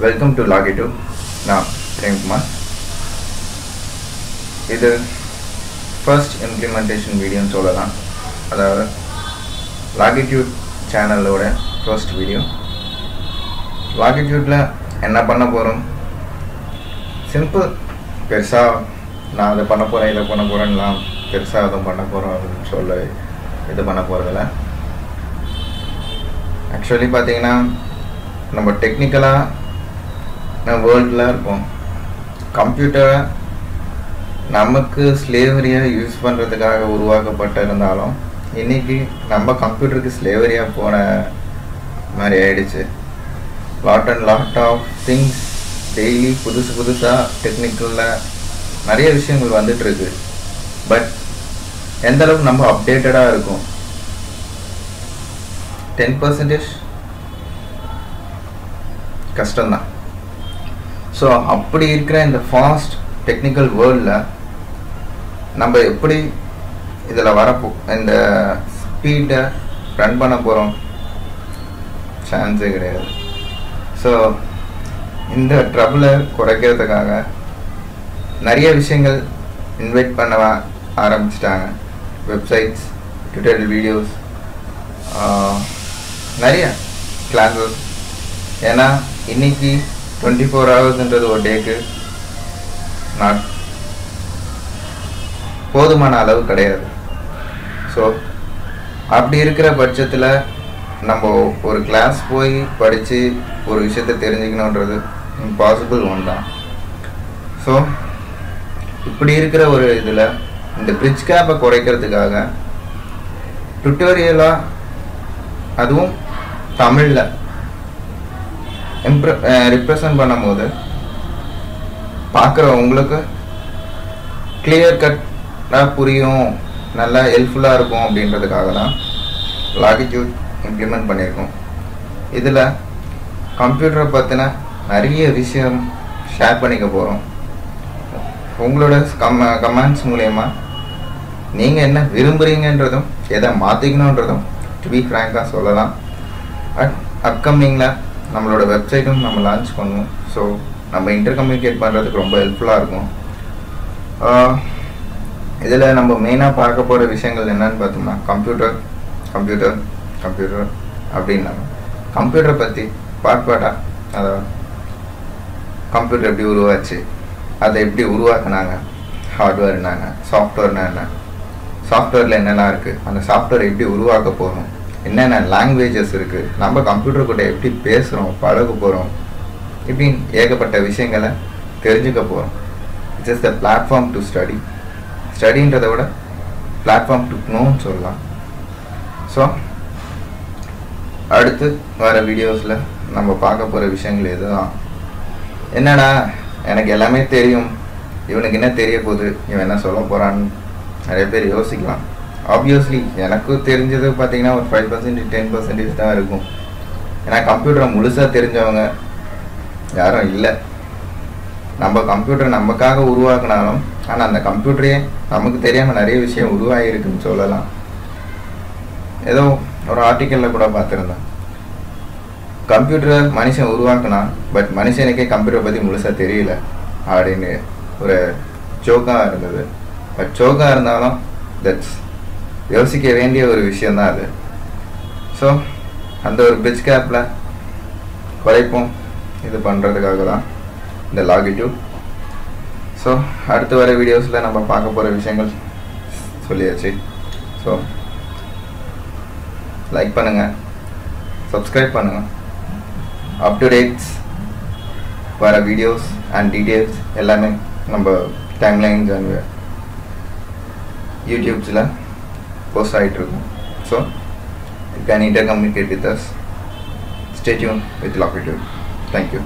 Welcome to Logitude. Now, Premkumar. This is first implementation video in Solana. That Logitude channel first video. Logitude la enna panna porom. Simple. Persa na adha panna poren illa panna porenla persa adha panna porom appadinu solla idu panna poradilla. Actually pathina நம்ம டெக்னிக்கலா நம்ம வேர்ல்ட்ல இருக்கோம். கம்ப்யூட்டரை நமக்கு ஸ்லேவரியா use பண்றதுக்காக உருவாக்கப்பட்ட இருந்தாலும் இன்னைக்கு நம்ம கம்ப்யூட்டருக்கு ஸ்லேவரியா போன மாதிரி ஆயிடுச்சு. லாட் ஆஃப் திங்ஸ் டெய்லி புதுசா டெக்னிக்கல்ல நிறைய விஷயங்கள் வந்துட்டு இருக்கு. பட் எந்த அளவுக்கு நம்ம அப்டேட்டடா இருக்கும்? 10% கஷ்டம்தான். ஸோ அப்படி இருக்கிற இந்த ஃபாஸ்ட் டெக்னிக்கல் வேர்ல்டில் நம்ம எப்படி இதில் வரப்போ இந்த ஸ்பீடை ரன் பண்ண போகிறோம்? சான்ஸே கிடையாது. ஸோ இந்த ட்ரபிளை குறைக்கிறதுக்காக நிறைய விஷயங்கள் இன்வைட் பண்ண ஆரம்பிச்சிட்டாங்க. வெப்சைட்ஸ், ட்யூட்டோரியல் வீடியோஸ், நிறைய கிளாஸஸ். ஏன்னா இன்னைக்கு 24 ஹவர்ஸ்ன்றது ஒரு டேக்கு நாட் போதுமான அளவு கிடையாது. ஸோ அப்படி இருக்கிற பட்சத்தில் நம்ம ஒரு கிளாஸ் போய் படித்து ஒரு விஷயத்தை தெரிஞ்சுக்கணுன்றது இம்பாசிபிள் ஒன் தான். ஸோ இப்படி இருக்கிற ஒரு இதில் இந்த பிரிட்ஜ் கேப்பை குறைக்கிறதுக்காக டுட்டோரியலாக, அதுவும் தமிழில் ரிப்ரசன்ட் பண்ணும்போது பார்க்குற உங்களுக்கு கிளியர் கட்டாக புரியும், நல்லா ஹெல்ப்ஃபுல்லாக இருக்கும் அப்படின்றதுக்காக தான் லாகிட்யூட் இம்ப்ளிமெண்ட் பண்ணியிருக்கோம். இதில் கம்ப்யூட்டரை பற்றின நிறைய விஷயம் ஷேர் பண்ணிக்க போகிறோம். உங்களோட கமெண்ட்ஸ் மூலயமா நீங்கள் என்ன விரும்புகிறீங்கன்றதும் எதை மாற்றிக்கணுன்றதும் டு பி ஃப்ராங்காக சொல்லலாம். அப்கமிங்கில் நம்மளோட வெப்சைட்டும் நம்ம லான்ச் பண்ணுவோம். ஸோ நம்ம இன்டர்கம்யூனிகேட் பண்ணுறதுக்கு ரொம்ப ஹெல்ப்ஃபுல்லாக இருக்கும். இதில் நம்ம மெயினாக பார்க்க போகிற விஷயங்கள் என்னன்னு பார்த்தோம்னா கம்ப்யூட்டர் அப்படின்னாங்க. கம்ப்யூட்டரை பற்றி பார்ட்டாக, அதாவது கம்ப்யூட்டர் எப்படி உருவாச்சு, அதை எப்படி உருவாக்குனாங்க, ஹார்ட்வேர் என்னங்க, சாஃப்ட்வேர்னா என்ன, சாஃப்ட்வேரில் என்னெல்லாம் இருக்குது, அந்த சாஃப்ட்வேர் எப்படி உருவாக்க போகிறோம், என்னென்ன லாங்குவேஜஸ் இருக்குது, நம்ம கம்ப்யூட்டர் கூட எப்படி பேசுகிறோம், பழக போகிறோம், இப்படின்னு ஏகப்பட்ட விஷயங்களை தெரிஞ்சுக்க போகிறோம். It's is the platform to ஸ்டடின்றதை விட பிளாட்ஃபார்ம் டு நோன்னு சொல்லலாம். ஸோ அடுத்து வர வீடியோஸில் நம்ம பார்க்க போகிற விஷயங்கள் இதுதான். என்னடா எனக்கு எல்லாமே தெரியும், இவனுக்கு என்ன தெரிய போகுது, இவன் என்ன சொல்ல போகிறான்னு நிறைய பேர் யோசிக்கலாம். ஆப்வியஸ்லி எனக்கு தெரிஞ்சது பார்த்தீங்கன்னா ஒரு 5% 10% தான் இருக்கும். ஏன்னா கம்ப்யூட்டரை முழுசாக தெரிஞ்சவங்க யாரும் இல்லை. நம்ம கம்ப்யூட்டர் நமக்காக உருவாக்குனாலும் ஆனால் அந்த கம்ப்யூட்டரே நமக்கு தெரியாமல் நிறைய விஷயம் உருவாகிருக்குன்னு சொல்லலாம். ஏதோ ஒரு ஆர்டிக்கலில் கூட பார்த்துருந்தேன், கம்ப்யூட்டரை மனுஷன் உருவாக்குனா பட் மனுஷனுக்கே கம்ப்யூட்டரை பற்றி முழுசாக தெரியல அப்படின்னு ஒரு ஜோக்காக இருந்தது. பட் ஜோக்காக இருந்தாலும் தட்ஸ் யோசிக்க வேண்டிய ஒரு விஷயந்தான் அது. ஸோ அந்த ஒரு பிரிட்ஜ் கேப்பில் குறைப்போம் இது பண்ணுறதுக்காக தான் இந்த லாகிட்யூட். ஸோ அடுத்து வர வீடியோஸில் நம்ம பார்க்க போகிற விஷயங்கள் சொல்லியாச்சு. ஸோ லைக் பண்ணுங்கள், சப்ஸ்கிரைப் பண்ணுங்கள். அப் டு டேட்ஸ் வர வீடியோஸ் அண்ட் டீட்டெயில்ஸ் எல்லாமே நம்ம டைம்லைன்ஸ் அண்ட் யூடியூப்ஸில் post ஆகிட்டு இருக்கும். So you can intercommunicate with us. Stay tuned with Logitude. Thank you.